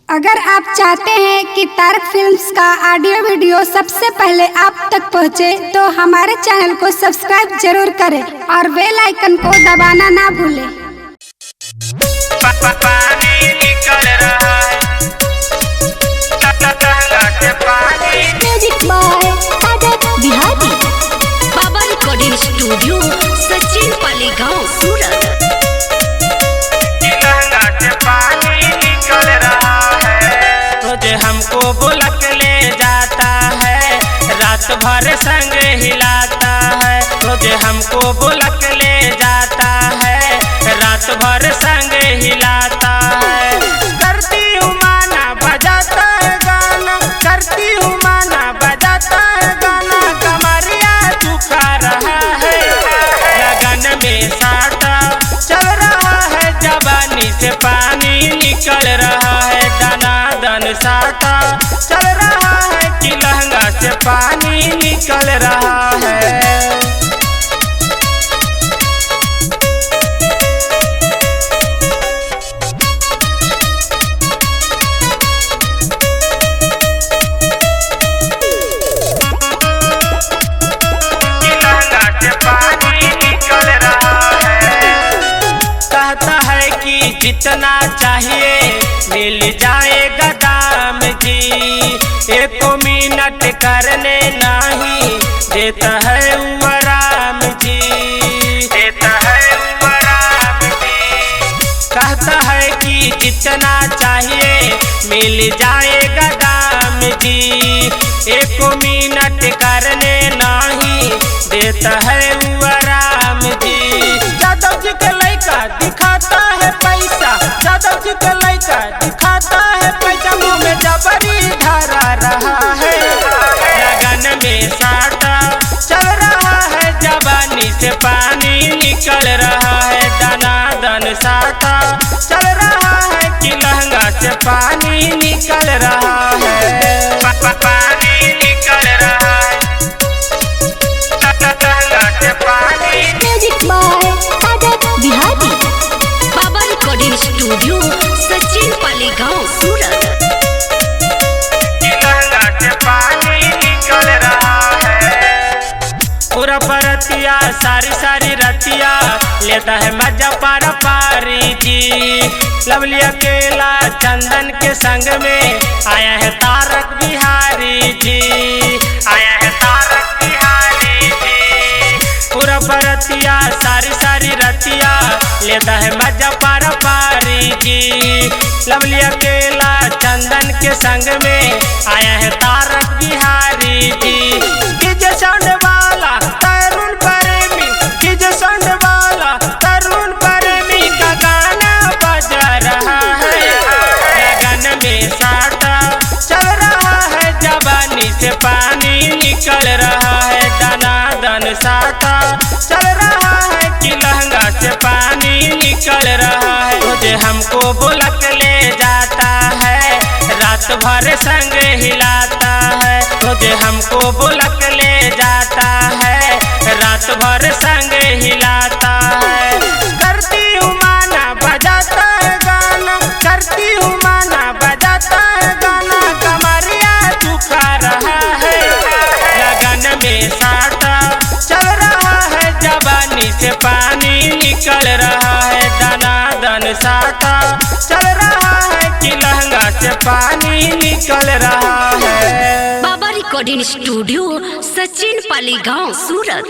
अगर आप चाहते हैं कि तारक फिल्म्स का ऑडियो वीडियो सबसे पहले आप तक पहुंचे, तो हमारे चैनल को सब्सक्राइब जरूर करें और बेल आइकन को दबाना ना भूलें। पानी निकल रहा है, म्यूजिक बाय तारक बिहारी, बाबा रिकॉर्डिंग स्टूडियो, सचिन पालीगांव, सूरत। पानी निकल रहा है, तुझे हमको बुलक ले जाता है, रात भर संग हिलाता है। तुझे हमको बुलक ले जाता है, रात भर संग हिलाता है। करती हूँ माना बजाता है गाना, करती हूँ माना बजाता है गाना, कमरिया झुका रहा है। लगन में साटा चल रहा है, जवानी से पानी निकल रहा है। दाना दन साटा चल रहा है कि लहंगा से पानी निकल रहा है। जितना चाहिए मिल जाएगा दाम जी, एक मिनट करने नहीं देता है उमराम जी, देता है उमराम जी। कहता है कि जितना चाहिए मिल जाएगा दाम जी, एक मिनट करने नहीं देता है उमराम जी। यादव जी के लड़का दिखाता है पैसा, यादव जी का लड़का दिखाता है पैसा, मुँह में जबरी धरा रहा है। लगन में साटा चल रहा है, जवानी से पानी निकल रहा है। दाना दन साटा चल रहा है कि लहंगा से पानी निकल रहा है। पानी निकल रहा है, लहंगा से पानी। म्यूजिक बाय तारक बिहारी, बाबा रिकॉर्डिंग स्टूडियो, सचिन पालीगांव, सूरत। लहंगा से पानी निकल रहा है, पूरा परतिया सारी सारी रतिया लेता है मजा पारा पारी जी। लवली अकेला चंदन के संग में आया है तारक बिहारी जी, आया है तारक बिहारी जी। पूरा परतिया सारी सारी रतिया लेता है मजा पारा पारी जी। लवली अकेला चंदन के संग में आया है तारक बिहारी जी। डीजे साउंड वाला तरुण प्रेमी, डीजे साउंड वाला तरुण प्रेमी का गाना बजा रहा है। लगन में साटा चल रहा है, जवानी से पानी निकल रहा है। दाना दन साटा चल रहा है कि लहंगा से पानी निकल रहा है। तुझे हमको बुलक ले जाता है, रात भर संग हिलाता है। तुझे हमको बुलक ले जाता है, रात भर संग हिलाता है। करती हूँ माना बजाता है गाना, करती हूँ माना बजाता है गाना, कमरिया झुका रहा है। लगन में साटा चल रहा है, जवानी से पानी निकल रहा है। दाना दन साटा चल रहा है कि लहंगा से पानी निकल रहा है। बाबा रिकॉर्डिंग स्टूडियो, सचिन पालीगांव, सूरत।